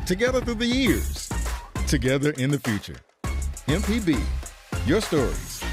together through the years, together in the future. MPB, your stories,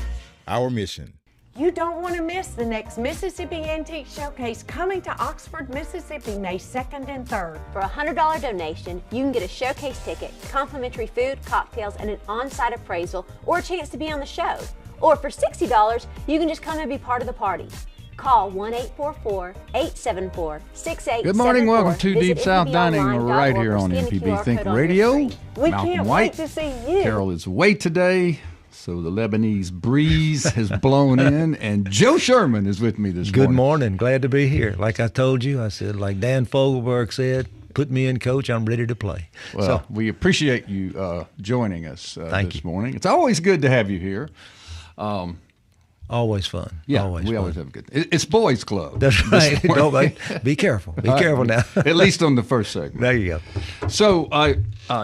our mission. You don't want to miss the next Mississippi Antique Showcase coming to Oxford, Mississippi, May 2nd and 3rd. For a $100 donation, you can get a showcase ticket, complimentary food, cocktails, and an on-site appraisal, or a chance to be on the show. Or for $60, you can just come and be part of the party. Call 1-844-874-6874. Good morning, welcome to Deep South Dining right here on MPB Think Radio. We Malcolm can't White. wait to see you. Carol is away today, so the Lebanese breeze has blown in, and Joe Sherman is with me this morning. Good morning. Glad to be here. Like I told you, I said, like Dan Fogelberg said, put me in, coach. I'm ready to play. Well, we appreciate you joining us this you. morning. It's always good to have you here. Always fun. Yeah, always we fun. always have a good. It's boys' club. That's right. Be careful. Be careful now. At least on the first segment. There you go. So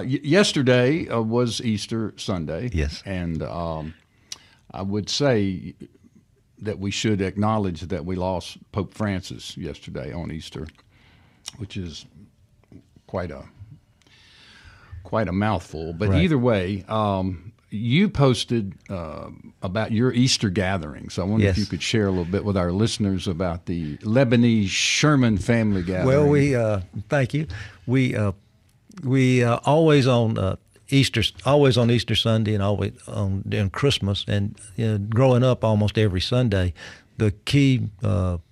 yesterday was Easter Sunday. Yes. And I would say that we should acknowledge that we lost Pope Francis yesterday on Easter, which is quite a mouthful. But Right. either way, you posted about your Easter gathering. So I wonder if Yes. you could share a little bit with our listeners about the Lebanese Sherman family gathering. Well, we thank you. We always on Easter Sunday and always on Christmas, and growing up almost every Sunday, the key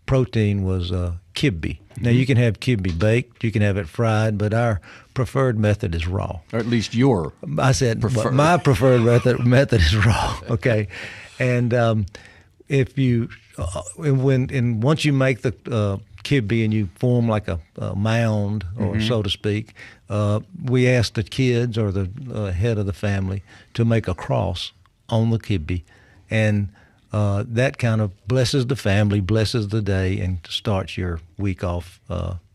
protein was kibbe. Now you can have kibbe baked, you can have it fried, but our preferred method is raw. Or at least your. I said preferred. my preferred method is raw. Okay, and if you once you make the kibbe and you form like a mound, or so to speak, we ask the kids or the head of the family to make a cross on the kibbe, and that kind of blesses the family, blesses the day, and starts your week off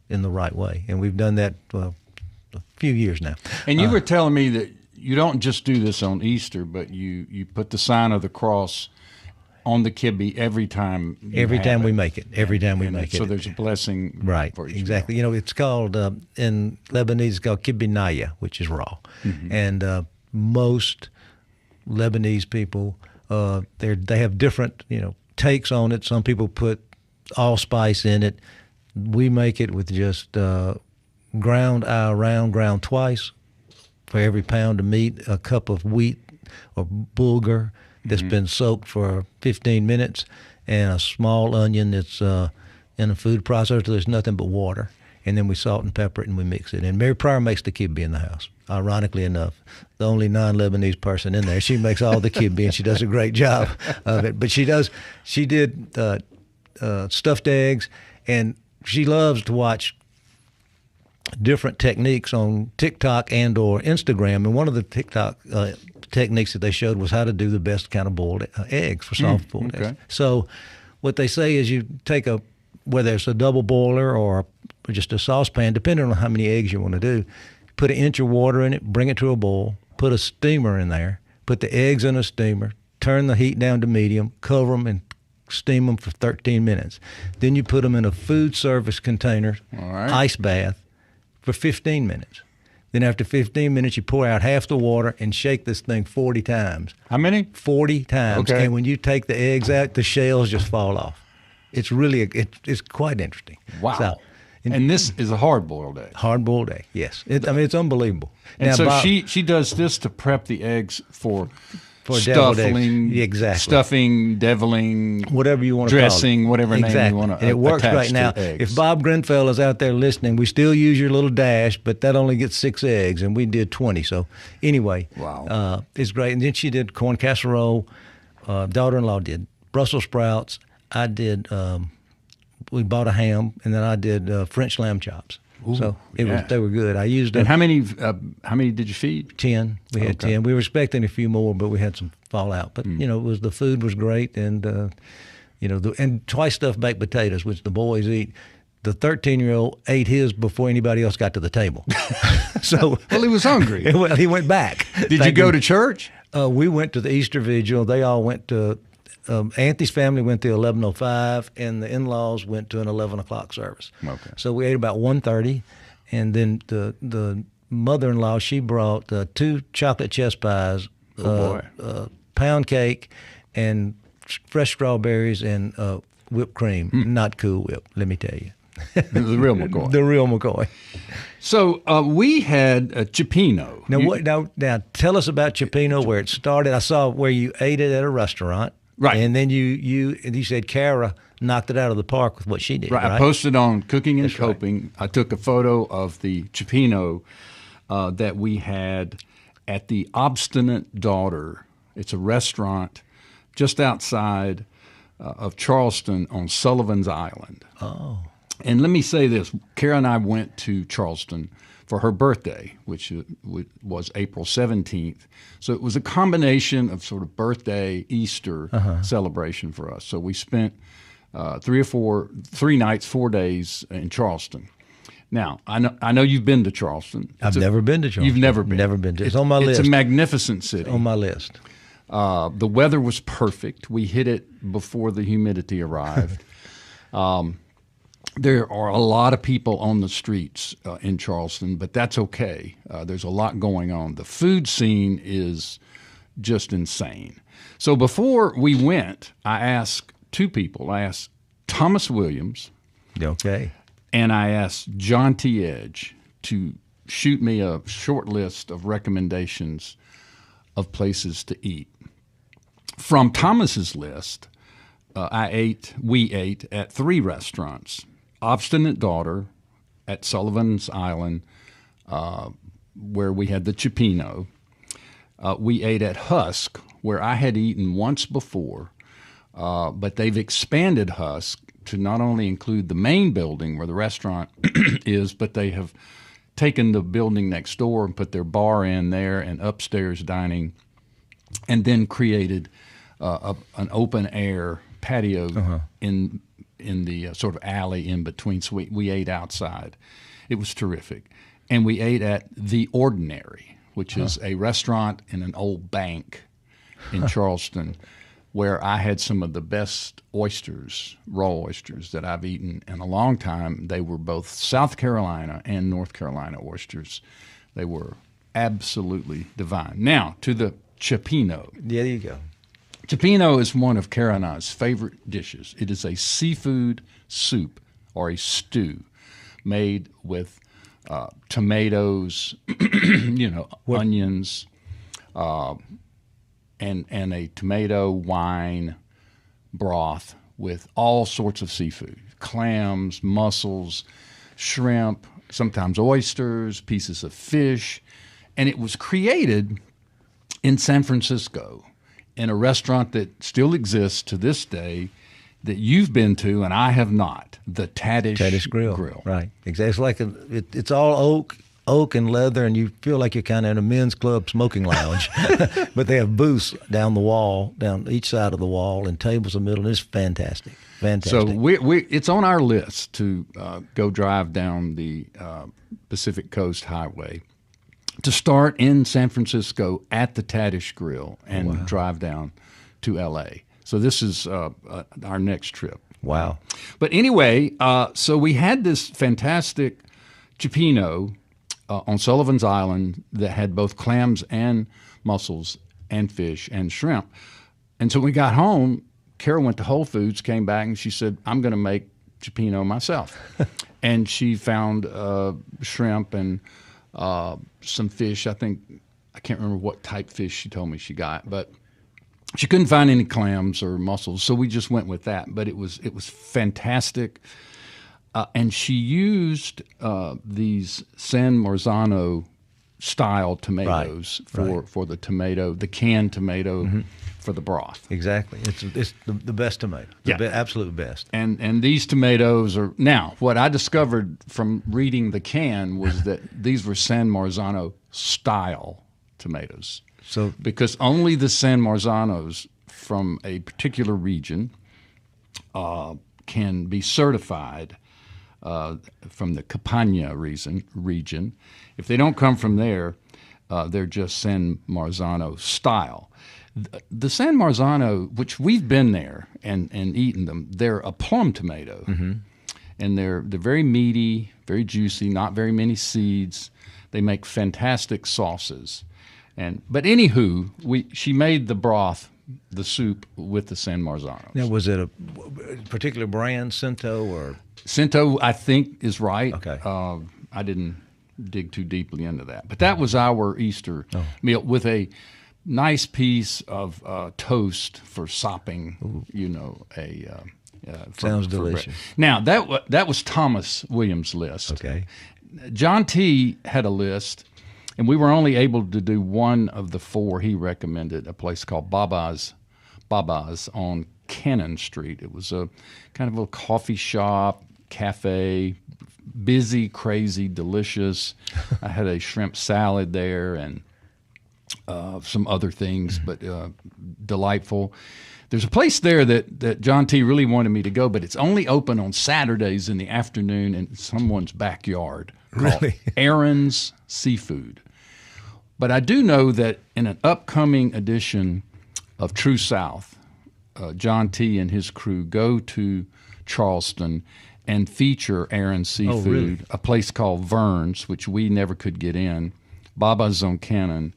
in the right way. And we've done that a few years now. And you were telling me that you don't just do this on Easter, but you put the sign of the cross on the kibbe every time. Every time we make it. Every time we make it. So there's a blessing. Right. For each Exactly. meal. It's called in Lebanese. It's called kibbe naya, which is raw. And most Lebanese people, they have different takes on it. Some people put allspice in it. We make it with just ground twice for every pound of meat, a cup of wheat or bulgur that's been soaked for 15 minutes, and a small onion that's in a food processor. There's nothing but water. And then we salt and pepper it, and we mix it. And Mary Pryor makes the kibbe in the house, ironically enough. The only non-Lebanese person in there. She makes all the kibbe, and she does a great job of it. But she did stuffed eggs, and she loves to watch different techniques on TikTok and or Instagram. And one of the TikTok techniques that they showed was how to do the best kind of boiled eggs for soft boiled eggs. So what they say is you take whether it's a double boiler or just a saucepan, depending on how many eggs you want to do, put an inch of water in it, bring it to a boil, put a steamer in there, put the eggs in a steamer, turn the heat down to medium, cover them, and steam them for 13 minutes. Then you put them in a food service container, ice bath, for 15 minutes. Then after 15 minutes, you pour out half the water and shake this thing 40 times. How many? 40 times. Okay. And when you take the eggs out, the shells just fall off. It's really, it's quite interesting. Wow. So, and this is a hard-boiled egg. Hard-boiled egg, yes. It's unbelievable. And now, so Bob, she does this to prep the eggs for deviled eggs. stuffing, Exactly. stuffing, deviling, whatever you want to dressing, call it. whatever name Exactly. you want to And it works attach great. to Now, eggs. if Bob Grenfell is out there listening, we still use your little dash, but that only gets 6 eggs, and we did 20. So anyway, Wow. It's great. And then she did corn casserole. Daughter-in-law did Brussels sprouts. I did. We bought a ham, and then I did French lamb chops. Ooh, so yeah. they were good. I used And how many did you feed? 10. We had 10. We were expecting a few more, but we had some fallout. But the food was great, and and twice stuffed baked potatoes, which the boys eat. The 13-year-old ate his before anybody else got to the table. So Well, he was hungry. well, he went back. Did you go to church? We went to the Easter Vigil. They all went to. Anthony's family went to 11:05, and the in-laws went to an 11 o'clock service. Okay. So we ate about 1:30, and then the mother-in-law, she brought 2 chocolate chess pies, pound cake, and fresh strawberries and whipped cream. Not Cool Whip, let me tell you. The real McCoy. The real McCoy. So we had a Cipino. Now tell us about Cipino, where it started. I saw where you ate it at a restaurant. Right. And then you said Kara knocked it out of the park with what she did. Right. I posted on Cooking and That's right. Coping. I took a photo of the Cipino that we had at the Obstinate Daughter. It's a restaurant just outside of Charleston on Sullivan's Island. Oh. And let me say this. Kara and I went to Charleston for her birthday, which was April 17th. So it was a combination of sort of birthday, Easter celebration for us. So we spent 3 nights, 4 days in Charleston. Now, I know you've been to Charleston. I've never been to Charleston. You've never been? Never been to. It's on my list. It's a magnificent city. On my list. The weather was perfect. We hit it before the humidity arrived. There are a lot of people on the streets in Charleston, but that's okay. There's a lot going on. The food scene is just insane. So before we went, I asked 2 people. I asked Thomas Williams. Okay. And I asked John T. Edge to shoot me a short list of recommendations of places to eat. From Thomas's list, we ate at 3 restaurants. Obstinate Daughter at Sullivan's Island, where we had the Cipino. We ate at Husk, where I had eaten once before, but they've expanded Husk to not only include the main building where the restaurant is, but they have taken the building next door and put their bar in there and upstairs dining, and then created an open-air patio in the sort of alley in between. So we ate outside. It was terrific. And we ate at The Ordinary, which is a restaurant in an old bank in Charleston, where I had some of the best oysters, raw oysters, that I've eaten in a long time. They were both South Carolina and North Carolina oysters. They were absolutely divine. Now, to the Cipino. Yeah, there you go. Cipino is one of Kara and I's favorite dishes. It is a seafood soup or a stew made with tomatoes, onions, and a tomato wine broth with all sorts of seafood, clams, mussels, shrimp, sometimes oysters, pieces of fish. And it was created in San Francisco in a restaurant that still exists to this day that you've been to and I have not, the Tadish Grill. Right, exactly. It's like it's all oak and leather, and you feel like you're kind of in a men's club smoking lounge. But they have booths down the wall, down each side of the wall, and tables in the middle. And it's fantastic. So it's on our list to go drive down the Pacific Coast Highway, to start in San Francisco at the Tadish Grill and drive down to L.A. So this is our next trip. Wow. But anyway, so we had this fantastic Cipino on Sullivan's Island that had both clams and mussels and fish and shrimp. And so when we got home, Kara went to Whole Foods, came back, and she said, I'm going to make Cipino myself. And she found shrimp and some fish. I can't remember what type fish she told me she got, but she couldn't find any clams or mussels, so we just went with that. But it was fantastic, and she used these San Marzano style tomatoes for the canned tomato for the broth. Exactly, it's the best tomato, the absolute best. And these tomatoes are now. What I discovered from reading the can was that these were San Marzano style tomatoes. So because only the San Marzanos from a particular region can be certified from the Campania region. If they don't come from there, they're just San Marzano style. The San Marzano, which we've been there and eaten them, they're a plum tomato, and they're very meaty, very juicy, not very many seeds, They make fantastic sauces. But anywho, she made the broth, the soup, with the San Marzanos. Now, was it a particular brand, Cento or? Cento, I think, is right. Okay. I didn't dig too deeply into that. But that was our Easter meal with a nice piece of toast for sopping, Sounds delicious. Now, that was Thomas Williams' list. Okay. John T. had a list, and we were only able to do one of the four he recommended, a place called Baba's on Cannon Street. It was a kind of a coffee shop, cafe, busy, crazy, delicious. I had a shrimp salad there and some other things, but delightful. There's a place there that John T. really wanted me to go, but it's only open on Saturdays in the afternoon in someone's backyard. Really? Aaron's Seafood. But I do know that in an upcoming edition of True South, John T. and his crew go to Charleston and feature Aaron's Seafood, really? a place called Vern's, which we never could get in, Baba's on Cannon,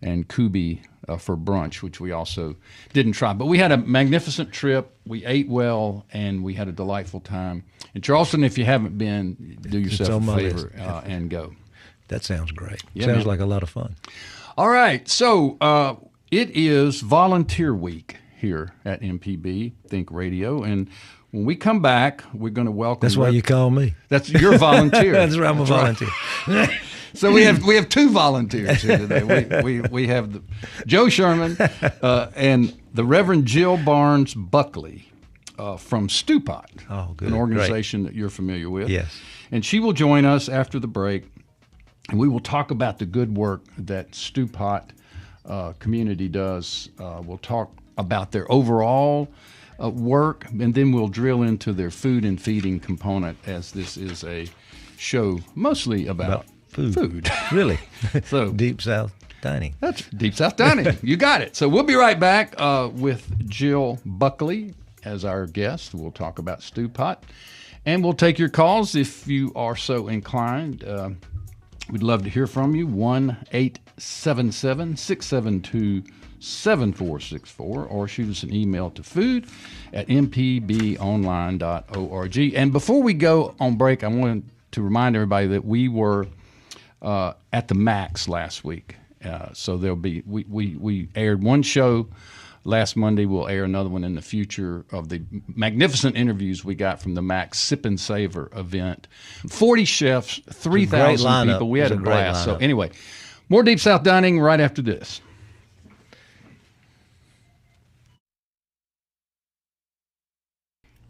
and Kubi for brunch, which we also didn't try. But we had a magnificent trip. We ate well, and we had a delightful time. In Charleston, if you haven't been, do yourself a favor and go. That sounds great. Yeah, sounds man. like a lot of fun. All right, so it is Volunteer Week here at MPB Think Radio, and when we come back, we're going to welcome. That's why you call me. That's your volunteer. That's right, I'm a volunteer. Right. So we have two volunteers here today. We have Joe Sherman and the Reverend Jill Barnes Buckley from Stewpot, an organization that you're familiar with. Yes. And she will join us after the break, and we will talk about the good work that Stewpot community does. We'll talk about their overall work, and then we'll drill into their food and feeding component, as this is a show mostly about food. Really? So Deep South dining. That's Deep South dining. You got it. So we'll be right back with Jill Buckley as our guest. We'll talk about Stewpot, and we'll take your calls if you are so inclined. We'd love to hear from you. 1-877-672-7464, or shoot us an email to food@mpbonline.org. And before we go on break, I wanted to remind everybody that we were at the Max last week. So there'll be we aired one show last Monday. We'll air another one in the future of the magnificent interviews we got from the Max Sip and Savor event. 40 chefs, 3,000 people. We had a blast. So anyway, more Deep South Dining right after this.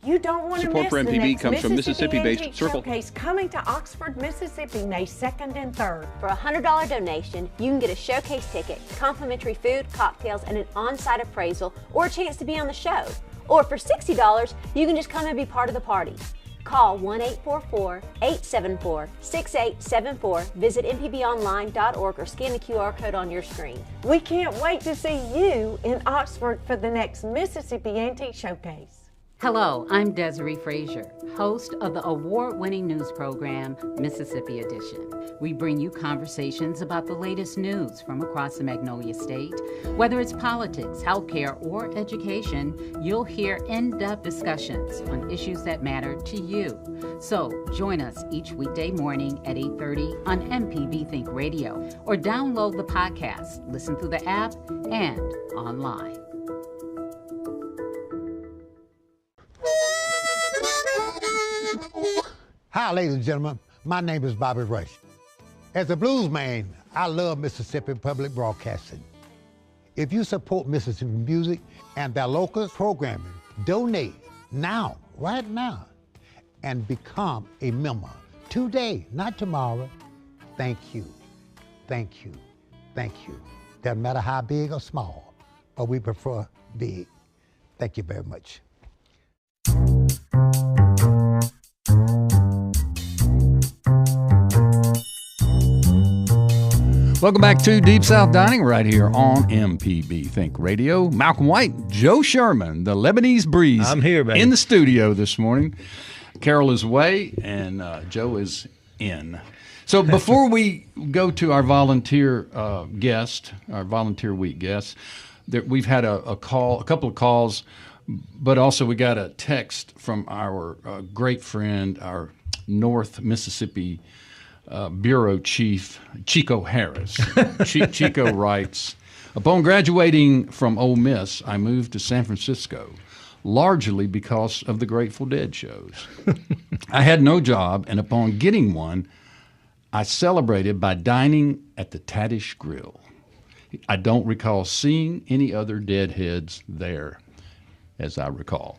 You don't want to Support miss for the MPB next comes from Mississippi-based Mississippi-based Circle. Showcase coming to Oxford, Mississippi, May 2nd and 3rd. For a $100 donation, you can get a showcase ticket, complimentary food, cocktails, and an on-site appraisal, or a chance to be on the show. Or for $60, you can just come and be part of the party. Call 1-844-874-6874, visit mpbonline.org, or scan the QR code on your screen. We can't wait to see you in Oxford for the next Mississippi Antique Showcase. Hello, I'm Desiree Frazier, host of the award-winning news program, Mississippi Edition. We bring you conversations about the latest news from across the Magnolia State. Whether it's politics, healthcare, or education, you'll hear in-depth discussions on issues that matter to you. So join us each weekday morning at 8:30 on MPB Think Radio, or download the podcast, listen through the app, and online. Hi, ladies and gentlemen. My name is Bobby Rush. As a blues man, I love Mississippi Public Broadcasting. If you support Mississippi music and their local programming, donate now, right now, and become a member today, not tomorrow. Thank you. Thank you. Thank you. Doesn't matter how big or small, but we prefer big. Thank you very much. Welcome back to Deep South Dining right here on MPB Think Radio. Malcolm White, Joe Sherman, the Lebanese Breeze. I'm here, baby. In the studio this morning. Carol is away, and Joe is in. So before we go to our volunteer guest, our volunteer week guest, we've had a couple of calls, but also we got a text from our great friend, our North Mississippi Bureau Chief, Chico Harris. Chico writes, upon graduating from Ole Miss, I moved to San Francisco, largely because of the Grateful Dead shows. I had no job, and upon getting one, I celebrated by dining at the Tadish Grill. I don't recall seeing any other Deadheads there, as I recall.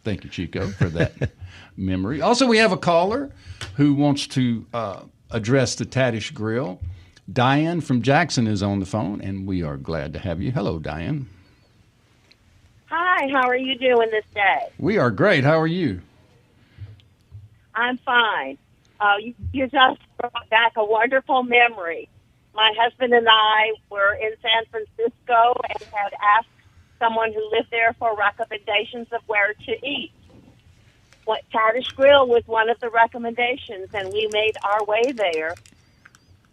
Thank you, Chico, for that memory. Also, we have a caller who wants to address the Tadish Grill. Diane from Jackson is on the phone, and we are glad to have you. Hello, Diane. Hi, how are you doing this day? We are great. How are you? I'm fine. You just brought back a wonderful memory. My husband and I were in San Francisco and had asked someone who lived there for recommendations of where to eat. Tadish Grill was one of the recommendations, and we made our way there.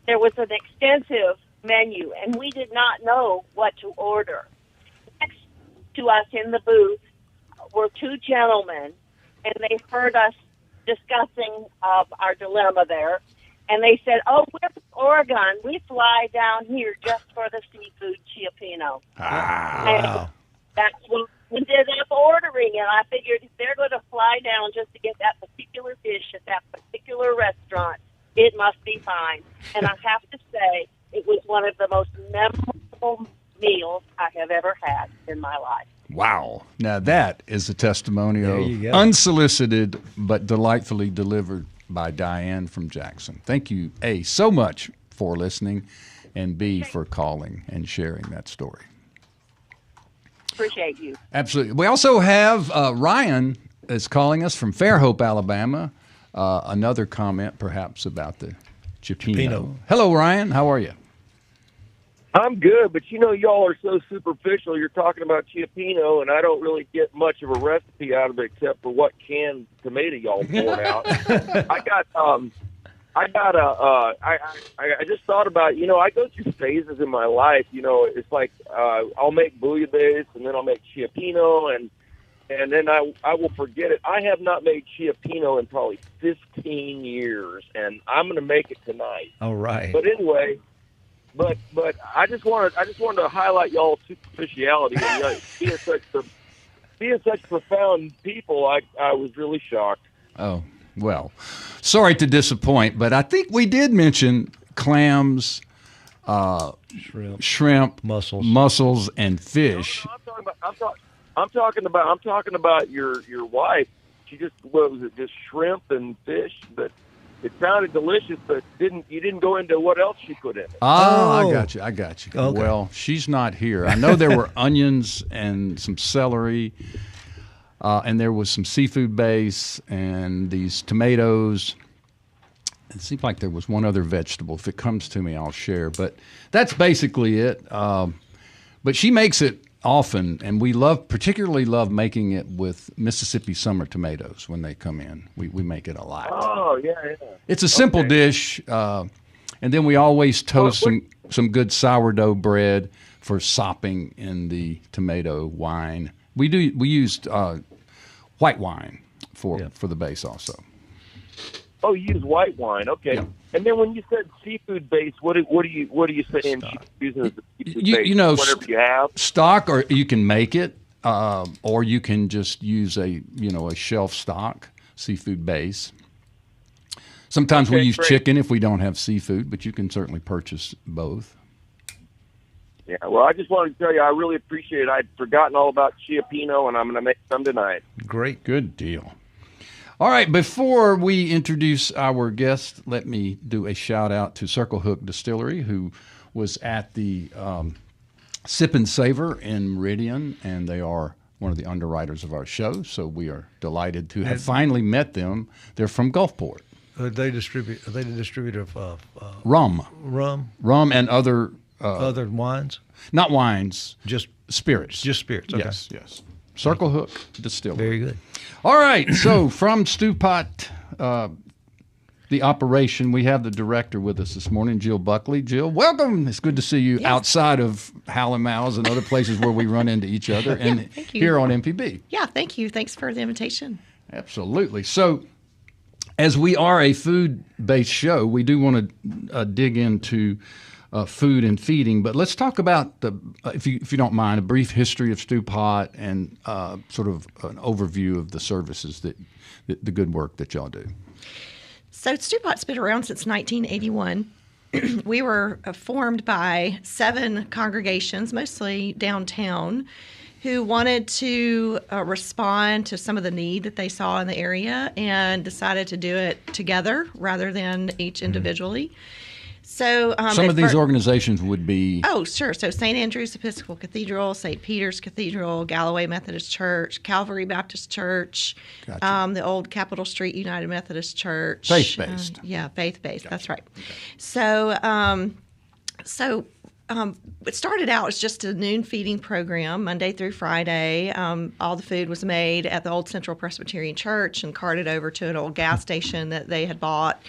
There was an extensive menu, and we did not know what to order. Next to us in the booth were two gentlemen, and they heard us discussing our dilemma there. And they said, oh, we're from Oregon. We fly down here just for the seafood chiapino. Wow. That's what we ended up ordering. And I figured if they're going to fly down just to get that particular dish at that particular restaurant, it must be fine. And I have to say, it was one of the most memorable meals I have ever had in my life. Wow. Now that is a testimonial, unsolicited but delightfully delivered by Diane from Jackson. Thank you, A, so much for listening, and B, for calling and sharing that story. Appreciate you. Absolutely. We also have Ryan is calling us from Fairhope, Alabama. Another comment perhaps about the chiapino. Hello, Ryan. How are you? I'm good, but y'all are so superficial. You're talking about chiapino, and I don't really get much of a recipe out of it except for what canned tomato y'all poured out. I just thought about, I go through phases in my life. It's like I'll make bouillabaisse, and then I'll make chiapino, and then I will forget it. I have not made chiapino in probably 15 years, and I'm going to make it tonight. All right. But anyway. But I just wanted to highlight y'all's superficiality and being such profound people. I was really shocked. Oh, well, sorry to disappoint, but I think we did mention clams, shrimp, mussels, and fish. No, I'm talking about your wife. She just just shrimp and fish, but. It sounded delicious, but you didn't go into what else she put in it. Oh, I got you. Okay. Well, she's not here. I know there were onions and some celery, and there was some seafood base and these tomatoes. It seemed like there was one other vegetable. If it comes to me, I'll share. But that's basically it. But she makes it often, and we particularly love making it with Mississippi summer tomatoes when they come in. We make it a lot. Oh, yeah. It's a simple dish, and then we always toast some good sourdough bread for sopping in the tomato wine. We used white wine for the base also. Oh, you use white wine, okay. Yeah. And then when you said seafood base, what are you saying? Using as a seafood base, whatever you have, stock, or you can make it, or you can just use a shelf stock seafood base. Sometimes we use chicken if we don't have seafood, but you can certainly purchase both. Yeah, well, I just wanted to tell you I really appreciate it. I'd forgotten all about chiapino, and I'm going to make some tonight. Great, good deal. All right, before we introduce our guest, let me do a shout-out to Circle Hook Distillery, who was at the Sip and Savor in Meridian, and they are one of the underwriters of our show, so we are delighted to have finally met them. They're from Gulfport. Are they the distributor of rum? Rum and other wines? Not wines. Just spirits. Just spirits, okay. Yes. Circle Hook Distillery. Very good. All right, so from Stewpot the operation, we have the director with us this morning, Jill Buckley. Jill, welcome. It's good to see you outside of Hal and Mal's and other places where we run into each other, and here on MPB. Yeah, thank you. Thanks for the invitation. Absolutely. So, as we are a food-based show, we do want to dig into food and feeding, but let's talk about, if you don't mind, a brief history of Stewpot and sort of an overview of the services the good work that y'all do. So Stewpot's been around since 1981. We were formed by 7 congregations, mostly downtown, who wanted to respond to some of the need that they saw in the area and decided to do it together rather than each individually. So some of these organizations would be... Oh, sure. So St. Andrew's Episcopal Cathedral, St. Peter's Cathedral, Galloway Methodist Church, Calvary Baptist Church, Gotcha. the old Capitol Street United Methodist Church. Faith-based. Faith-based. Gotcha. That's right. Okay. So it started out as just a noon feeding program, Monday through Friday. All the food was made at the old Central Presbyterian Church and carted over to an old gas station that they had bought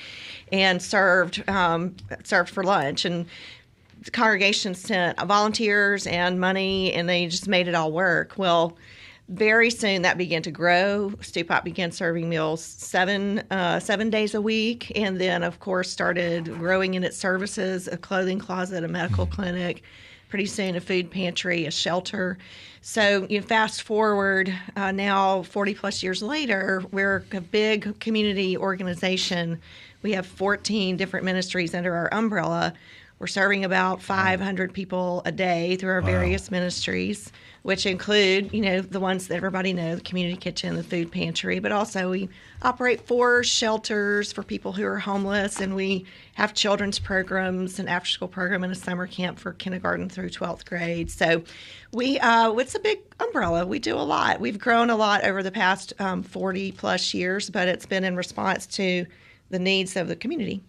and served for lunch. And the congregation sent volunteers and money, and they just made it all work. Well, very soon that began to grow. Stewpot began serving meals 7 days a week, and then, of course, started growing in its services, a clothing closet, a medical clinic, pretty soon a food pantry, a shelter. So you fast forward now 40-plus years later, we're a big community organization. We have 14 different ministries under our umbrella. We're serving about 500 people a day through our various ministries, which include, the ones that everybody knows, the community kitchen, the food pantry, but also we operate 4 shelters for people who are homeless, and we have children's programs, an after-school program, and a summer camp for kindergarten through 12th grade. So it's a big umbrella. We do a lot. We've grown a lot over the past 40-plus years, but it's been in response to the needs of the community.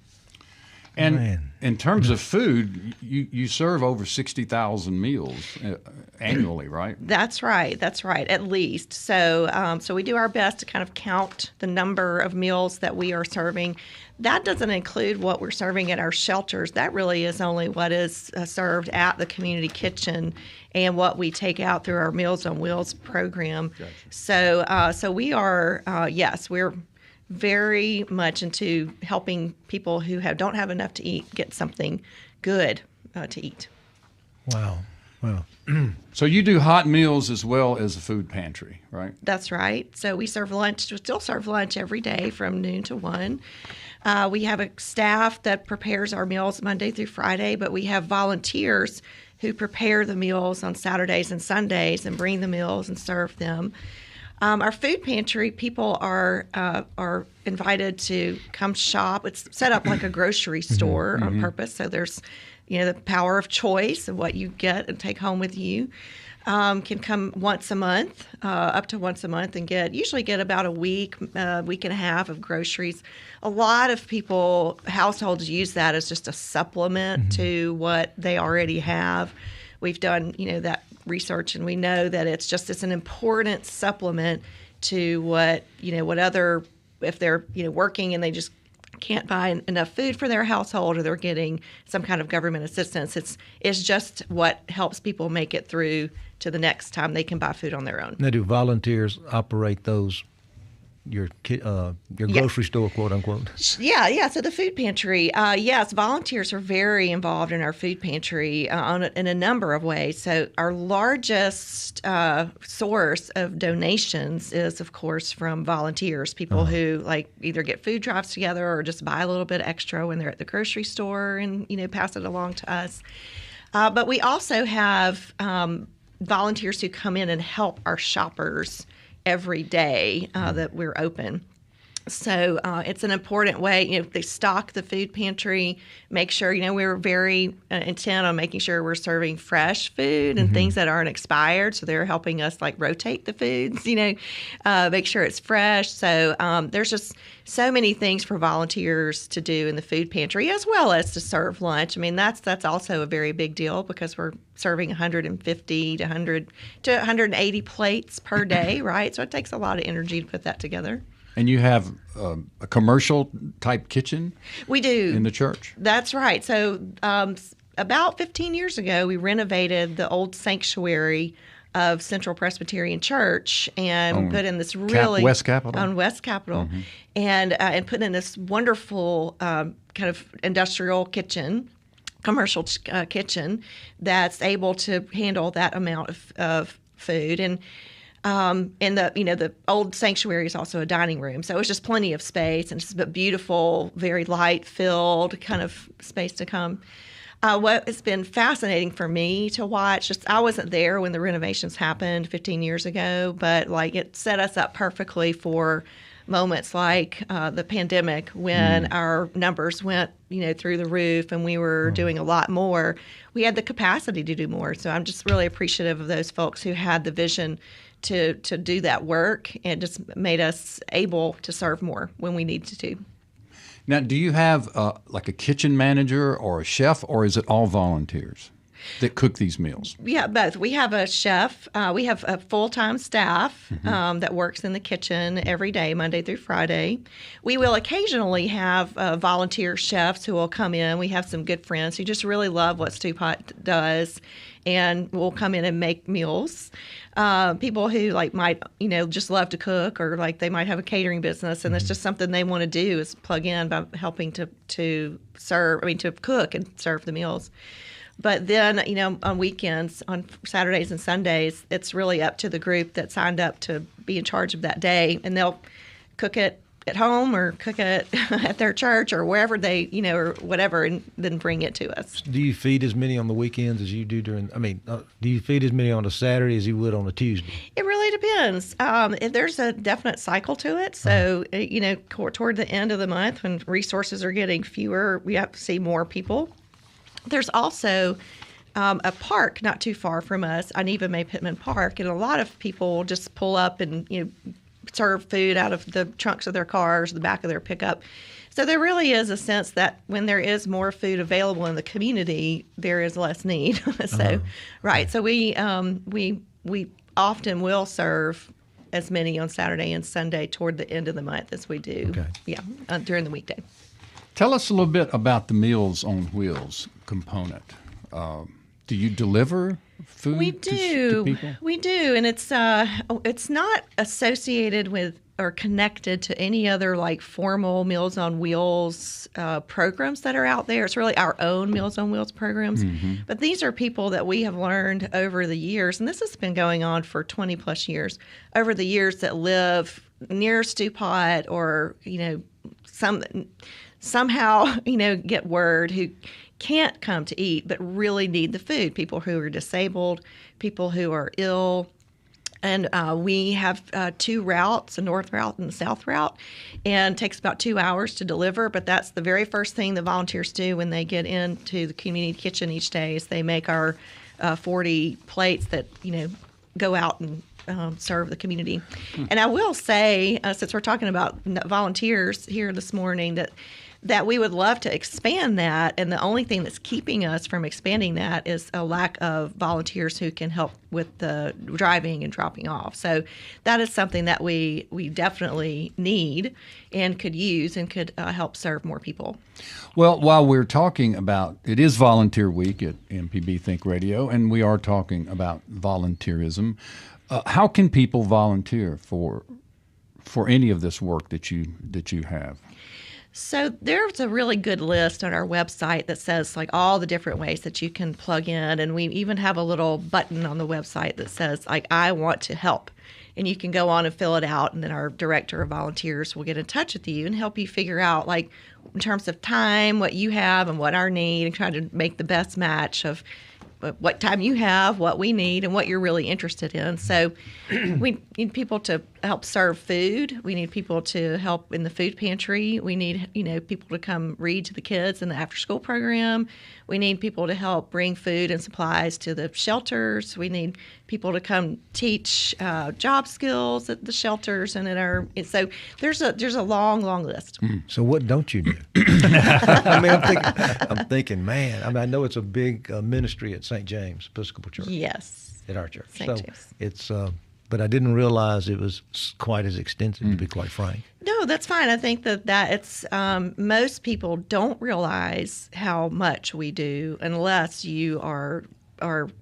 And in terms of food, you serve over 60,000 meals annually, right? That's right, at least. So we do our best to kind of count the number of meals that we are serving. That doesn't include what we're serving at our shelters. That really is only what is served at the community kitchen and what we take out through our Meals on Wheels program. Gotcha. So we are, we're very much into helping people who don't have enough to eat get something good to eat. Wow. So you do hot meals as well as a food pantry, right? That's right. So we serve lunch. We still serve lunch every day from noon to 1. We have a staff that prepares our meals Monday through Friday, but we have volunteers who prepare the meals on Saturdays and Sundays and bring the meals and serve them. Our food pantry, people are invited to come shop. It's set up like a grocery store on purpose. So there's, the power of choice of what you get and take home with you. Can come once a month, up to once a month, and usually get about a week and a half of groceries. A lot of households use that as just a supplement to what they already have. We've done, that research, and we know that it's an important supplement to what if they're, working and they just can't buy enough food for their household, or they're getting some kind of government assistance. It's just what helps people make it through to the next time they can buy food on their own. Now, do volunteers operate those? Your grocery store, quote unquote. Yeah. So the food pantry, yes, volunteers are very involved in our food pantry in a number of ways. So our largest source of donations is, of course, from volunteers, people who either get food drives together or just buy a little bit extra when they're at the grocery store and pass it along to us. But we also have volunteers who come in and help our shoppers every day that we're open. So it's an important way. They stock the food pantry, make sure, we're very intent on making sure we're serving fresh food and things that aren't expired. So they're helping us rotate the foods, make sure it's fresh. So there's just so many things for volunteers to do in the food pantry, as well as to serve lunch. I mean, that's also a very big deal because we're serving 150 to 180 plates per day, right? So it takes a lot of energy to put that together. And you have a commercial type kitchen? We do. In the church? That's right. So about 15 years ago, we renovated the old sanctuary of Central Presbyterian Church and put in this really West Capitol on West Capitol, and put in this wonderful kind of industrial kitchen, commercial kitchen that's able to handle that amount of food. And the old sanctuary is also a dining room, so it was just plenty of space and just a beautiful, very light filled kind of space to come. What has been fascinating for me to watch, I wasn't there when the renovations happened 15 years ago, but like it set us up perfectly for moments like the pandemic when our numbers went, through the roof and we were doing a lot more. We had the capacity to do more. So I'm just really appreciative of those folks who had the vision to do that work and just made us able to serve more when we needed to. Now, do you have like a kitchen manager or a chef, or is it all volunteers that cook these meals? Yeah, both. We have a chef. We have a full-time staff that works in the kitchen every day, Monday through Friday. We will occasionally have volunteer chefs who will come in. We have some good friends who just really love what Stewpot does and will come in and make meals. People who might just love to cook, or they might have a catering business, and it's just something they want to do is plug in by helping to cook and serve the meals. But then, on weekends, on Saturdays and Sundays, it's really up to the group that signed up to be in charge of that day, and they'll cook it at home or cook it at their church or wherever they, or whatever, and then bring it to us. Do you feed as many on the weekends as you do do you feed as many on a Saturday as you would on a Tuesday? It really depends. There's a definite cycle to it. So, toward the end of the month when resources are getting fewer, we have to see more people. There's also a park not too far from us, Aniva May Pittman Park, and a lot of people just pull up and, serve food out of the trunks of their cars, the back of their pickup. So there really is a sense that when there is more food available in the community, there is less need. Right. So we often will serve as many on Saturday and Sunday toward the end of the month as we do. Okay. Yeah, during the weekday. Tell us a little bit about the Meals on Wheels component. Do you deliver food to people? We do, and it's not associated with or connected to any other formal Meals on Wheels programs that are out there. It's really our own Meals on Wheels programs. But these are people that we have learned over the years, and this has been going on for 20 plus years, over the years, that live near Stewpot or, somehow, get word, who can't come to eat but really need the food. People who are disabled, people who are ill. And we have two routes, a north route and a south route, and it takes about 2 hours to deliver. But that's the very first thing the volunteers do when they get into the community kitchen each day is they make our 40 plates that, go out and serve the community. And I will say, since we're talking about volunteers here this morning, that we would love to expand that, and the only thing that's keeping us from expanding that is a lack of volunteers who can help with the driving and dropping off. So that is something that we definitely need and could use and could help serve more people. Well, while we're talking about, it is Volunteer Week at MPB Think Radio, and we are talking about volunteerism. How can people volunteer for any of this work that you have? So there's a really good list on our website that says all the different ways that you can plug in, and we even have a little button on the website that says I want to help, and you can go on and fill it out, and then our director of volunteers will get in touch with you and help you figure out in terms of time what you have and what our need, and try to make the best match of what time you have, what we need, and what you're really interested in. So we need people to help serve food. We need people to help in the food pantry. We need, people to come read to the kids in the after-school program. We need people to help bring food and supplies to the shelters. We need people to come teach job skills at the shelters and so there's a long list. So what don't you do? I'm thinking, man. I know it's a big ministry at St. James Episcopal Church. Yes. At our church. St. James. It's but I didn't realize it was quite as extensive, to be quite frank. No, that's fine. I think that it's most people don't realize how much we do unless you are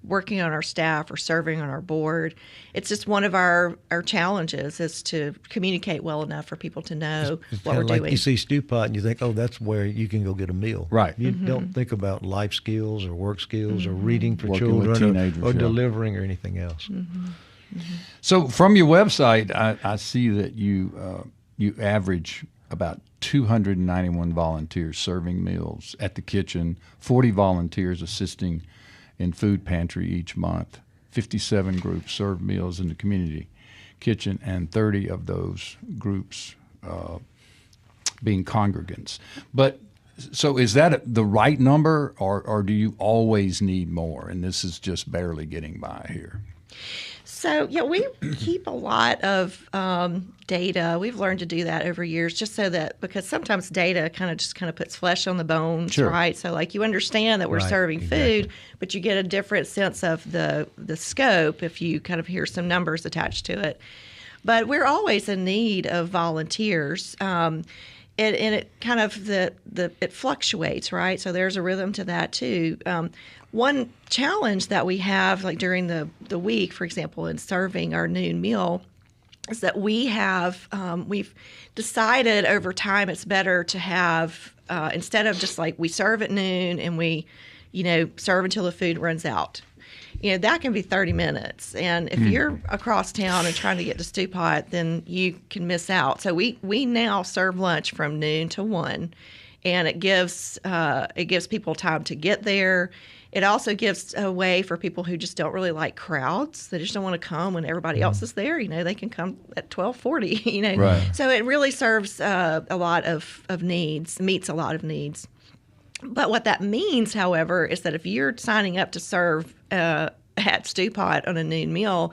working on our staff or serving on our board. It's just one of our challenges is to communicate well enough for people to know what we're doing. You see Stewpot and you think, oh, that's where you can go get a meal. Right. You don't think about life skills or work skills or reading for Working with children teenagers, or delivering or anything else. So from your website, I see that you average about 291 volunteers serving meals at the kitchen, 40 volunteers assisting in food pantry each month, 57 groups serve meals in the community kitchen, and 30 of those groups being congregants. But so is that the right number, or do you always need more, and this is just barely getting by here? So, yeah, we keep a lot of data. We've learned to do that over years just so that, because sometimes data kind of puts flesh on the bones, Sure. right? So, like, you understand that we're serving food, but you get a different sense of the scope if you kind of hear some numbers attached to it. But we're always in need of volunteers. And it kind of it fluctuates, right? So there's a rhythm to that too. One challenge that we have, like during the week, for example, in serving our noon meal, is that we've decided over time it's better to have instead of just like we serve at noon and we, serve until the food runs out. That can be 30 minutes. And if you're across town and trying to get to Stewpot, then you can miss out. So we now serve lunch from noon to 1, and it gives people time to get there. It also gives a way for people who just don't really like crowds. They just don't want to come when everybody else is there. They can come at 12:40. Right. So it really serves a lot of needs, meets a lot of needs. But what that means, however, is that if you're signing up to serve at Stewpot on a noon meal,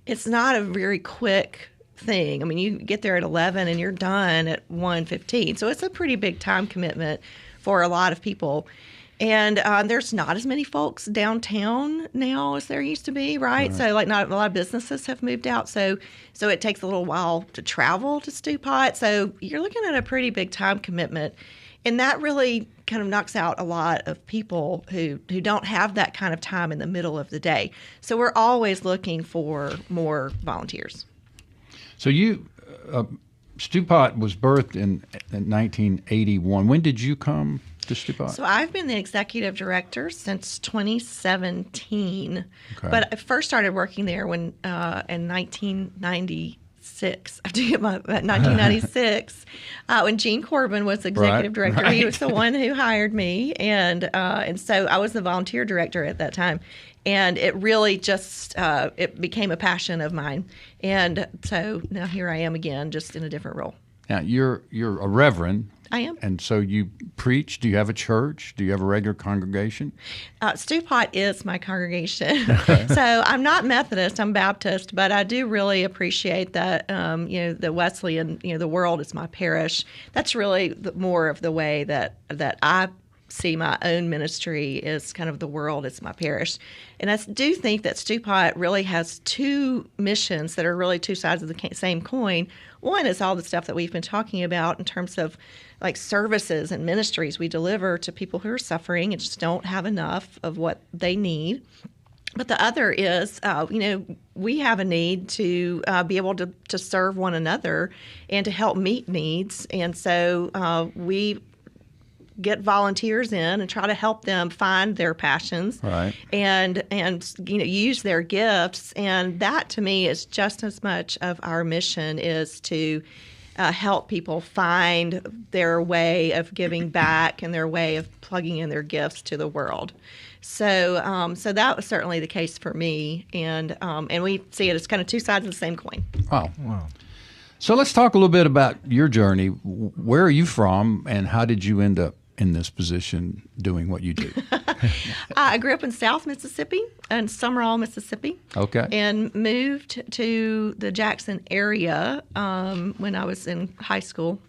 it's not a very quick thing. I mean, you get there at 11 and you're done at 1:15. So it's a pretty big time commitment for a lot of people. And there's not as many folks downtown now as there used to be, right? So, like, not a lot of businesses have moved out. So it takes a little while to travel to Stewpot. So you're looking at a pretty big time commitment. And that really kind of knocks out a lot of people who don't have that kind of time in the middle of the day. So we're always looking for more volunteers. So Stewpot was birthed in 1981. When did you come to Stewpot? So I've been the executive director since 2017. Okay. But I first started working there when in 1996. I have to get my 1996 when Gene Corbin was executive director. Right. He was the one who hired me, and so I was the volunteer director at that time. And it really just it became a passion of mine, and so now here I am again, just in a different role. Now you're a reverend. I am. And so you preach. Do you have a church? Do you have a regular congregation? Stewpot is my congregation. Okay. So I'm not Methodist, I'm Baptist, but I do really appreciate that, the Wesleyan, the world is my parish. That's really more of the way that I see my own ministry is kind of the world is my parish. And I do think that Stewpot really has two missions that are really two sides of the same coin. One is all the stuff that we've been talking about in terms of like services and ministries we deliver to people who are suffering and just don't have enough of what they need. But the other is, we have a need to be able to serve one another and to help meet needs. And so we get volunteers in and try to help them find their passions, right, and use their gifts. And that to me is just as much of our mission is to help people find their way of giving back and their way of plugging in their gifts to the world. So that was certainly the case for me, and we see it as kind of two sides of the same coin. Wow. So let's talk a little bit about your journey. Where are you from, and how did you end up in this position doing what you do? I grew up in South Mississippi, in Summerall, Mississippi. Okay. And moved to the Jackson area when I was in high school.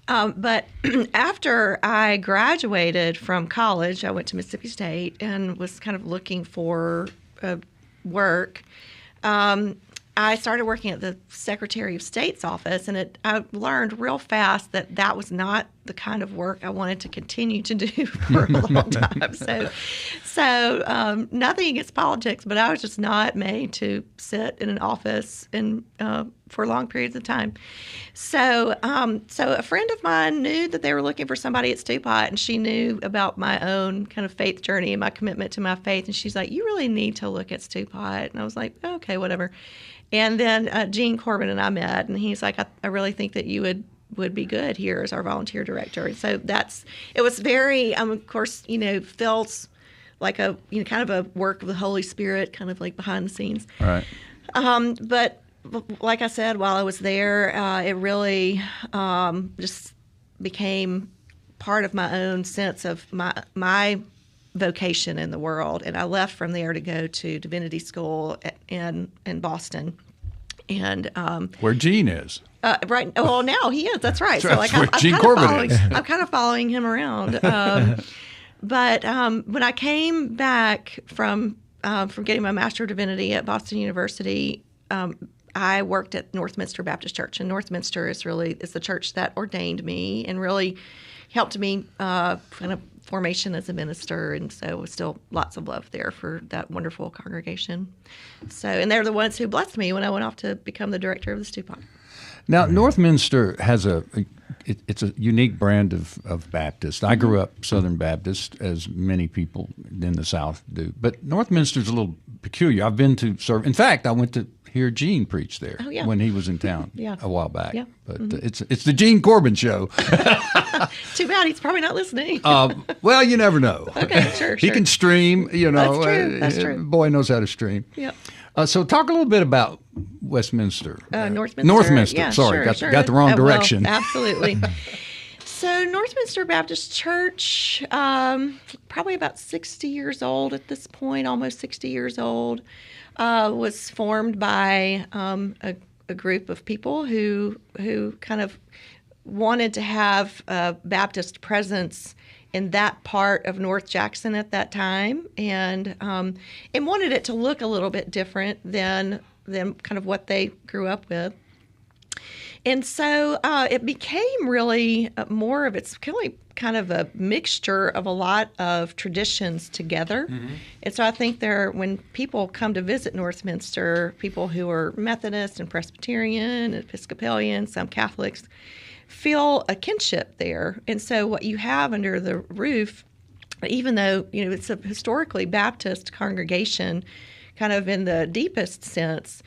But after I graduated from college, I went to Mississippi State and was kind of looking for work. I started working at the Secretary of State's office, and I learned real fast that was not the kind of work I wanted to continue to do for a long time. So nothing against politics, but I was just not made to sit in an office and for long periods of time. So a friend of mine knew that they were looking for somebody at Stewpot, and she knew about my own kind of faith journey and my commitment to my faith, and she's like, "You really need to look at Stewpot." And I was like, "Okay, whatever." And then Gene Corbin and I met, and he's like, I really think that you would be good here as our volunteer director. And so it was very, of course, feels like a, kind of a work of the Holy Spirit, kind of like behind the scenes. All right. But like I said, while I was there, it really just became part of my own sense of my vocation in the world, and I left from there to go to divinity school in Boston, and where Gene is. Right. Well, now he is. That's right. That's where Gene Corbin is. I'm kind of following him around. But when I came back from getting my Master of Divinity at Boston University, I worked at Northminster Baptist Church, and Northminster is the church that ordained me and really helped me kind of formation as a minister, and so still lots of love there for that wonderful congregation. So, and they're the ones who blessed me when I went off to become the director of the Stewpot. Now, Northminster has it's a unique brand of Baptist. I grew up Southern Baptist, as many people in the South do, but Northminster's a little peculiar. I've been to serve. In fact, I went to hear Gene preach there when he was in town a while back. Yeah. But it's the Gene Corbin show. Too bad he's probably not listening. Well, you never know. Okay, sure. He can stream, That's true. Boy knows how to stream. Yep. So talk a little bit about Westminster. Northminster. Northminster. Yeah, Sorry, sure. got the wrong direction. Well, absolutely. So Northminster Baptist Church, probably about 60 years old at this point, almost 60 years old, was formed by a group of people who kind of wanted to have a Baptist presence in that part of North Jackson at that time, and wanted it to look a little bit different than kind of what they grew up with. And so it became really more of it's kind of a mixture of a lot of traditions together. Mm-hmm. And so I think when people come to visit Northminster, people who are Methodist and Presbyterian, Episcopalian, some Catholics, feel a kinship there. And so what you have under the roof, even though it's a historically Baptist congregation, kind of in the deepest sense,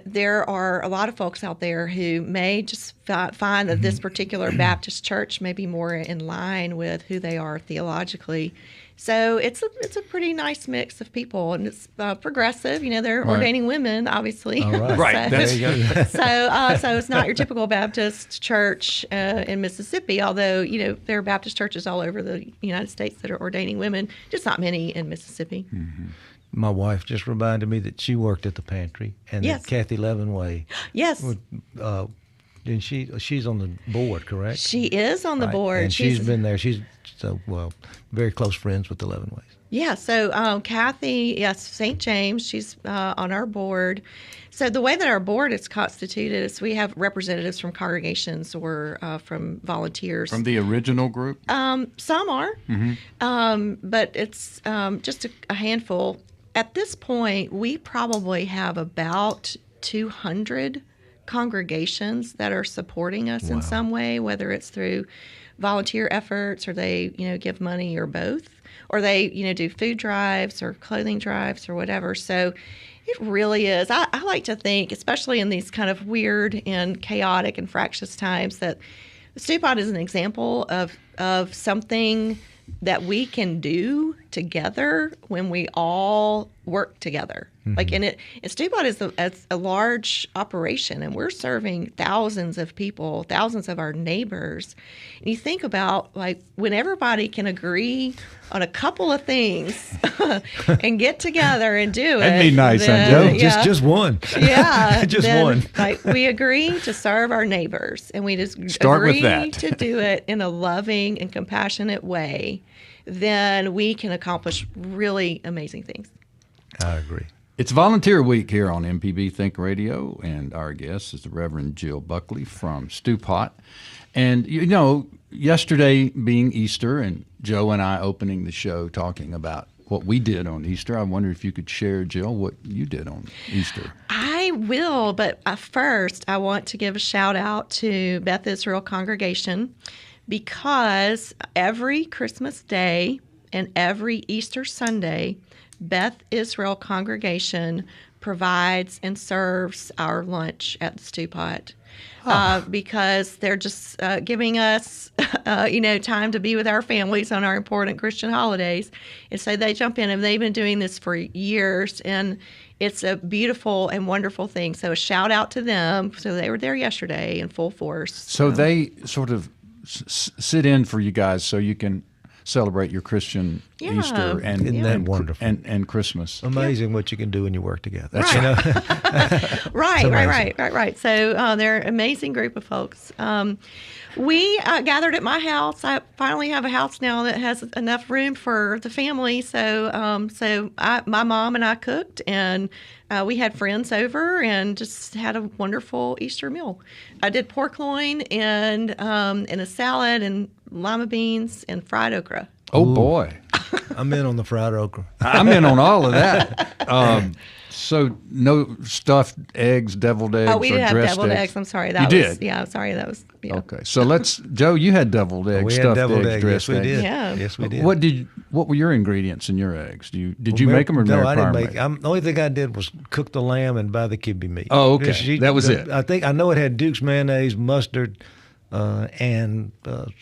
there are a lot of folks out there who may just find that this particular Baptist church may be more in line with who they are theologically. So it's a pretty nice mix of people, and it's progressive. They're ordaining women, obviously. All right. Right. There you go. So it's not your typical Baptist church in Mississippi, although there are Baptist churches all over the United States that are ordaining women, just not many in Mississippi. Mm-hmm. My wife just reminded me that she worked at the pantry, and that Kathy Levinway. Yes. And she's on the board, correct? She is on the board. And she's been there. She's very close friends with the Levinways. Yeah. So Kathy, St. James, she's on our board. So the way that our board is constituted is we have representatives from congregations or from volunteers. From the original group? Some are, but it's just a handful. At this point, we probably have about 200 congregations that are supporting us in some way, whether it's through volunteer efforts or they, give money or both, or they, do food drives or clothing drives or whatever. So it really is. I like to think, especially in these kind of weird and chaotic and fractious times, that Stewpot is an example of something that we can do together when we all work together. Mm-hmm. And Stewpot is a large operation, and we're serving thousands of people, thousands of our neighbors. And you think about when everybody can agree on a couple of things and get together and do it. That'd be nice, Joe. Just one. Yeah. Just one. We agree to serve our neighbors, and we just start agree with that. to do it in a loving and compassionate way. Then we can accomplish really amazing things. I agree. It's Volunteer Week here on MPB Think Radio, and our guest is the Reverend Jill Buckley from Stewpot. And, you know, yesterday being Easter and Joe and I opening the show talking about what we did on Easter, I wonder if you could share, Jill, what you did on Easter. I will, but first I want to give a shout out to Beth Israel Congregation, because every Christmas Day and every Easter Sunday, Beth Israel Congregation provides and serves our lunch at the Stewpot. Because they're just giving us, time to be with our families on our important Christian holidays. And so they jump in, and they've been doing this for years, and it's a beautiful and wonderful thing. So a shout out to them. So they were there yesterday in full force. So they sort of sit in for you guys so you can celebrate your Christian Easter and Isn't that wonderful? And Christmas. Amazing what you can do when you work together. That's Right. So they're an amazing group of folks. We gathered at my house. I finally have a house now that has enough room for the family. So my mom and I cooked, and we had friends over and just had a wonderful Easter meal. I did pork loin and a salad and lima beans and fried okra. Oh, boy. I'm in on the fried okra. I'm in on all of that. So no stuffed eggs, deviled eggs, Oh, we or did have dressed deviled eggs. I'm sorry. That was, did? Yeah, I'm sorry. That was, yeah. Okay. So Joe, you had develed eggs, We had stuffed deviled eggs, eggs. dressed Yes, we eggs. did. Yeah. Yes, we did. What were your ingredients in your eggs? Did you make them or No, Mary I didn't Parma make. The only thing I did was cook the lamb and buy the kibbe meat. Oh, okay. That was it. I know it had Duke's mayonnaise, mustard, and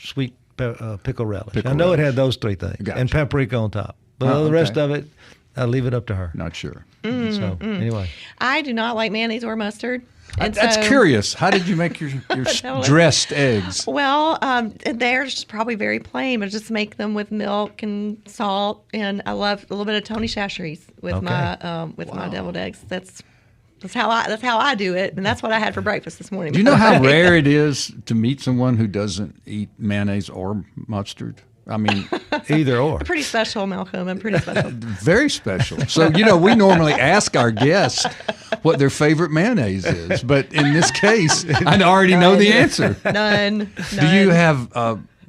sweet pickle relish. I know it had those three things, Gotcha. and paprika on top. But the rest of it, I leave it up to her. Not sure. So anyway, I do not like mayonnaise or mustard. And That's so, curious. How did you make your dressed eggs? Well, they're just probably very plain, but just make them with milk and salt. And I love a little bit of Tony Chachere's with my deviled eggs. That's how I do it, and that's what I had for breakfast this morning. Do you know how rare it is to meet someone who doesn't eat mayonnaise or mustard? I mean, either or. Pretty special, Malcolm. I'm pretty special. Very special. So, we normally ask our guests what their favorite mayonnaise is. But in this case, I already know the answer. None. Do you have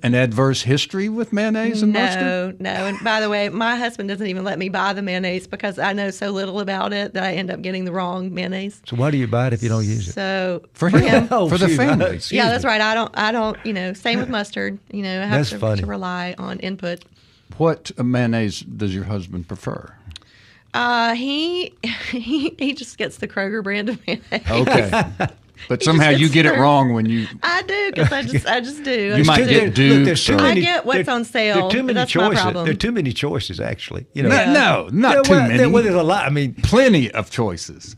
an adverse history with mayonnaise and mustard? No. And by the way, my husband doesn't even let me buy the mayonnaise because I know so little about it that I end up getting the wrong mayonnaise. So why do you buy it if you don't use it? So for him, Oh, for the shoot. family. yeah, that's right. I don't. Same with mustard. I have That's to funny. rely on input. What mayonnaise does your husband prefer? He just gets the Kroger brand of mayonnaise. Okay. But He somehow just you gets get it served. wrong when you... I do because I just do. You might get Dukes. I get what's on sale. There are too many That's my choices. problem. There are too many choices, actually. No, not too many. There's a lot. I mean, Plenty of choices.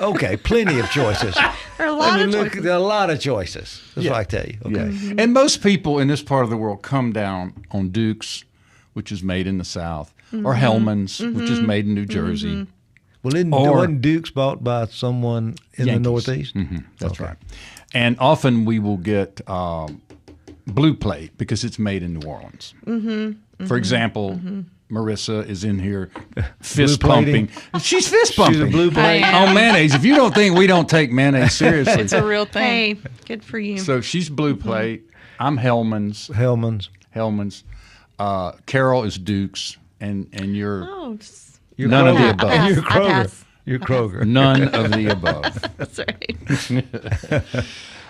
okay, plenty of choices. There are a lot of choices. There are a lot of choices. That's what I tell you. Okay. Yeah. And most people in this part of the world come down on Dukes, which is made in the South, or Hellman's, which is made in New Jersey. Well, wasn't Duke's bought by someone in the Yankees. Northeast? That's right. And often we will get Blue Plate because it's made in New Orleans. For example, Marissa is in here fist pumping. She's fist pumping. She's a blue plate. On mayonnaise. If you don't think we don't take mayonnaise seriously. It's a real thing. Hey, good for you. So she's Blue Plate. I'm Hellman's. Carol is Duke's. And you're You're none of the Kroger. above. And you're I Kroger. pass. You're Kroger. None of the above. That's right.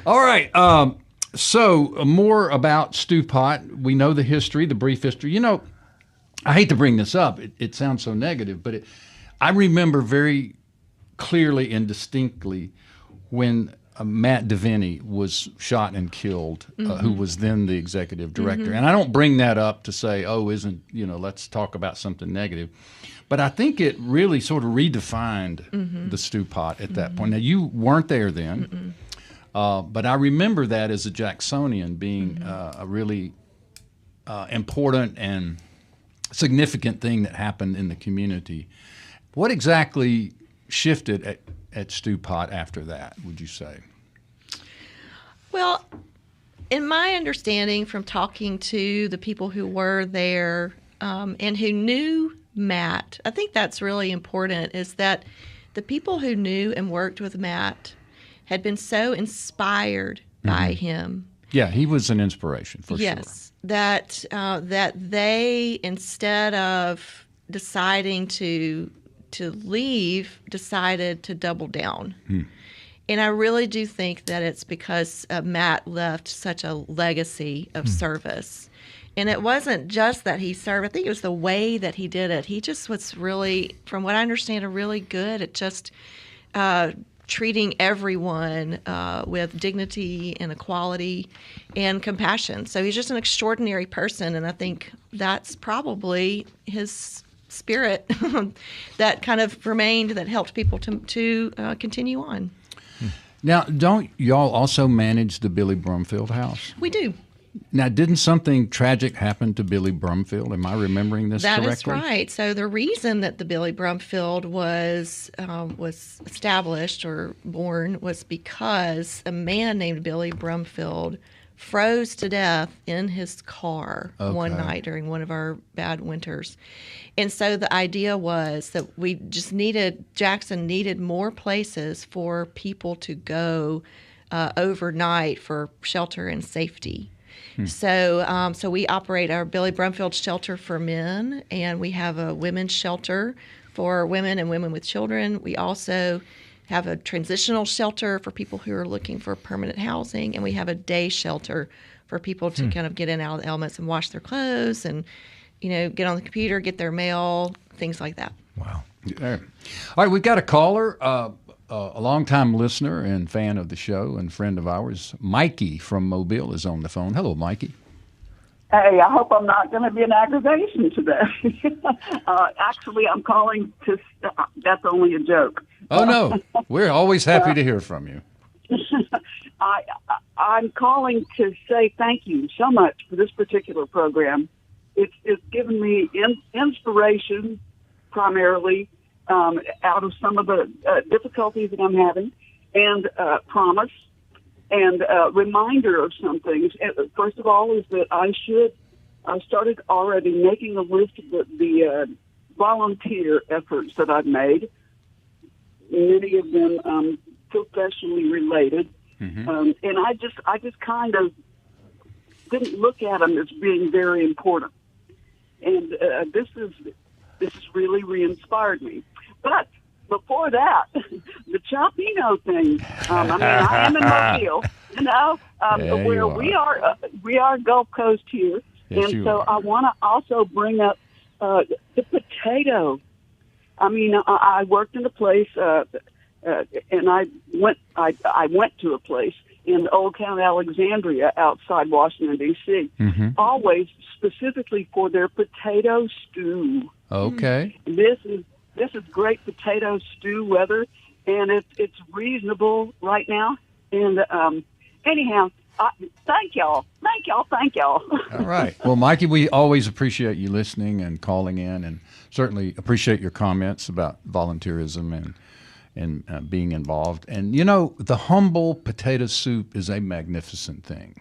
All right. So more about Stewpot. We know the history, the brief history. I hate to bring this up. It sounds so negative, but I remember very clearly and distinctly when Matt Devaney was shot and killed, who was then the executive director. And I don't bring that up to say, let's talk about something negative. But I think it really sort of redefined the Stewpot at that point. Now, you weren't there then, but I remember that as a Jacksonian being a really important and significant thing that happened in the community. What exactly shifted at Stewpot after that, would you say? Well, in my understanding from talking to the people who were there and who knew Matt, I think that's really important, is that the people who knew and worked with Matt had been so inspired by him. Yeah, he was an inspiration for sure. Yes, that they, instead of deciding to leave, decided to double down. And I really do think that it's because Matt left such a legacy of service. And it wasn't just that he served. I think it was the way that he did it. He just was really, from what I understand, really good at just treating everyone with dignity and equality and compassion. So he's just an extraordinary person, and I think that's probably his spirit that kind of remained, that helped people to continue on. Now, don't y'all also manage the Billy Brumfield house? We do. Now, didn't something tragic happen to Billy Brumfield? Am I remembering this correctly? That is right. So the reason that the Billy Brumfield was established or born was because a man named Billy Brumfield froze to death in his car one night during one of our bad winters. And so the idea was that Jackson needed more places for people to go overnight for shelter and safety. So we operate our Billy Brumfield Shelter for Men, and we have a women's shelter for women and women with children. We also have a transitional shelter for people who are looking for permanent housing, and we have a day shelter for people to kind of get in and out of the elements and wash their clothes and, get on the computer, get their mail, things like that. Wow. All right, we've got a caller, a longtime listener and fan of the show and friend of ours. Mikey from Mobile is on the phone. Hello, Mikey. Hey, I hope I'm not going to be an aggravation today. Actually, I'm calling to. That's only a joke. Oh, no. We're always happy to hear from you. I'm calling to say thank you so much for this particular program. It's given me inspiration, primarily, out of some of the difficulties that I'm having, and promise, and reminder of some things. First of all, is that I started already making a list of the volunteer efforts that I've made, many of them professionally related, and I just kind of didn't look at them as being very important. And this has really re-inspired me. But before that, the Chapino thing. I am in Mobile, where we are Gulf Coast here, yes, and so I want to also bring up the potato. I worked in a place, and I went to a place in Old Town Alexandria outside Washington, D.C., always specifically for their potato stew. Okay. This is great potato stew weather, and it's reasonable right now. And anyhow, thank y'all. All right. Well, Mikey, we always appreciate you listening and calling in, and certainly appreciate your comments about volunteerism and being involved. And, the humble potato soup is a magnificent thing.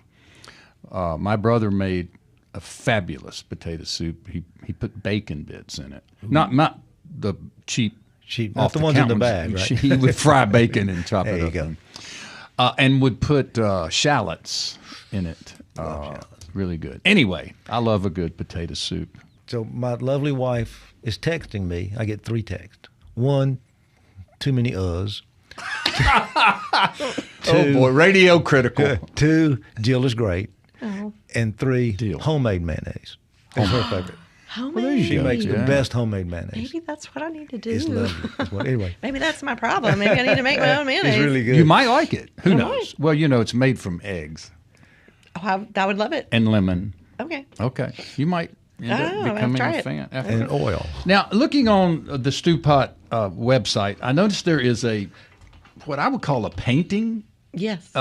My brother made a fabulous potato soup. He put bacon bits in it. Not the cheap, not the ones in the bag, right? He would fry bacon and chop it up. There you go. And would put shallots in it. Really good. Anyway, I love a good potato soup. So my lovely wife is texting me. I get 3 texts. 1, too many uhs. 2, oh boy, radio critical. 2, Jill is great. Oh. And 3, Jill. Homemade mayonnaise. That's her favorite. Homemade. She makes the best homemade mayonnaise. Maybe that's what I need to do. It's lovely. Anyway. Maybe that's my problem. Maybe I need to make my own mayonnaise. It's really good. You might like it. Who knows? Well, it's made from eggs. Oh, I would love it. And lemon. Okay. You might end up becoming a fan. And oil. Now, looking on the Stewpot website, I noticed there is what I would call a painting. Yes.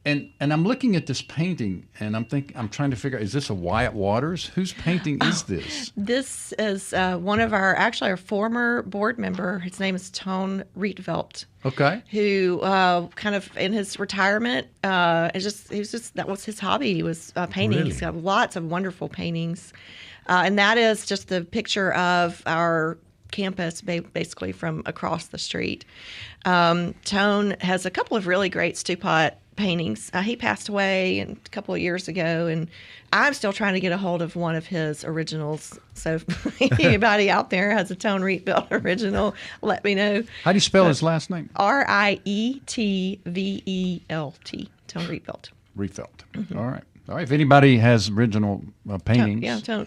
And I'm looking at this painting, and I'm trying to figure out, is this a Wyatt Waters? Whose painting is this? This is one of our former board member. His name is Tone Rietveld. Okay. Who kind of in his retirement, that was his hobby. He was painting. Really? He's got lots of wonderful paintings. And that is just the picture of our campus basically from across the street. Tone has a couple of really great Stewpot paintings. He passed away a couple of years ago, and I'm still trying to get a hold of one of his originals. So if anybody out there has a Tone Rietveld original, let me know. How do you spell his last name? Rietvelt. Tone Rietveld. Rietveld. All right. All right. If anybody has original paintings, Tone.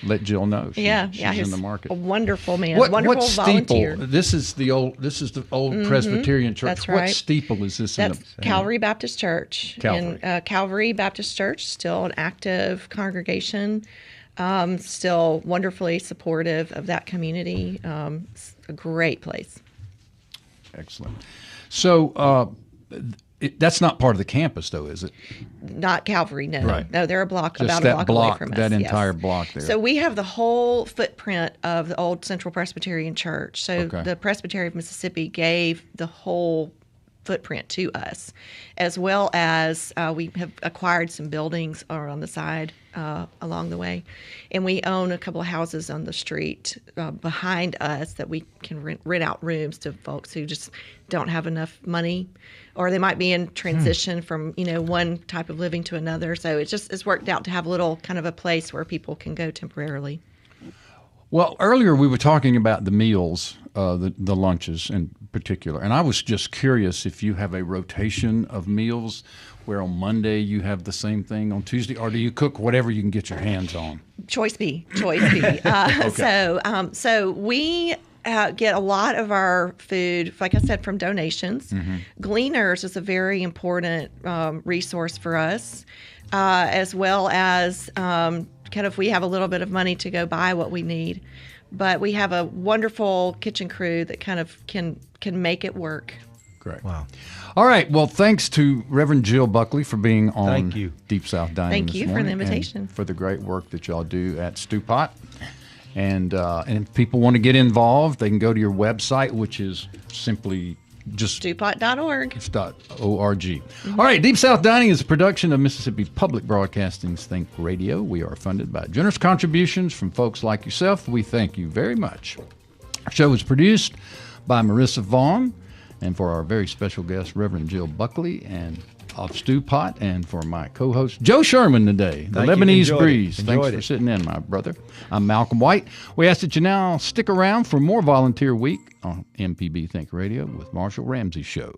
let Jill know. She's in the market. A wonderful man. What volunteer. steeple? This is the old Presbyterian church. That's right. What steeple is this? That's Calvary Baptist Church. Calvary. And Calvary Baptist Church, still an active congregation, still wonderfully supportive of that community. It's a great place. Excellent. So that's not part of the campus, though, is it? Not Calvary, no. Right. No, they're about Just a that block away from us. That entire block there. So we have the whole footprint of the old Central Presbyterian Church. So the Presbytery of Mississippi gave the whole footprint to us, as well as we have acquired some buildings on the side along the way. And we own a couple of houses on the street behind us that we can rent out rooms to folks who just don't have enough money, or they might be in transition from, one type of living to another. So it's worked out to have a little kind of a place where people can go temporarily. Well, earlier we were talking about the meals, the lunches in particular, and I was just curious if you have a rotation of meals where on Monday you have the same thing on Tuesday, or do you cook whatever you can get your hands on? Choice B. So we get a lot of our food, like I said, from donations. Gleaners is a very important resource for us, as well as kind of we have a little bit of money to go buy what we need. But we have a wonderful kitchen crew that kind of can make it work. Great. Wow. All right. Well, thanks to Reverend Jill Buckley for being on Thank you. Deep South Dining Thank this you for morning, the invitation. and for the great work that y'all do at Stewpot. And if people want to get involved, they can go to your website, which is simply just Stewpot.org. It's .org. All right, Deep South Dining is a production of Mississippi Public Broadcasting's Think Radio. We are funded by generous contributions from folks like yourself. We thank you very much. Our show was produced by Marissa Vaughn, and for our very special guest, Reverend Jill Buckley, and of Stewpot, and for my co-host, Joe Sherman today, the Lebanese Breeze. Thanks for sitting in, my brother. I'm Malcolm White. We ask that you now stick around for more Volunteer Week on MPB Think Radio with Marshall Ramsey Show.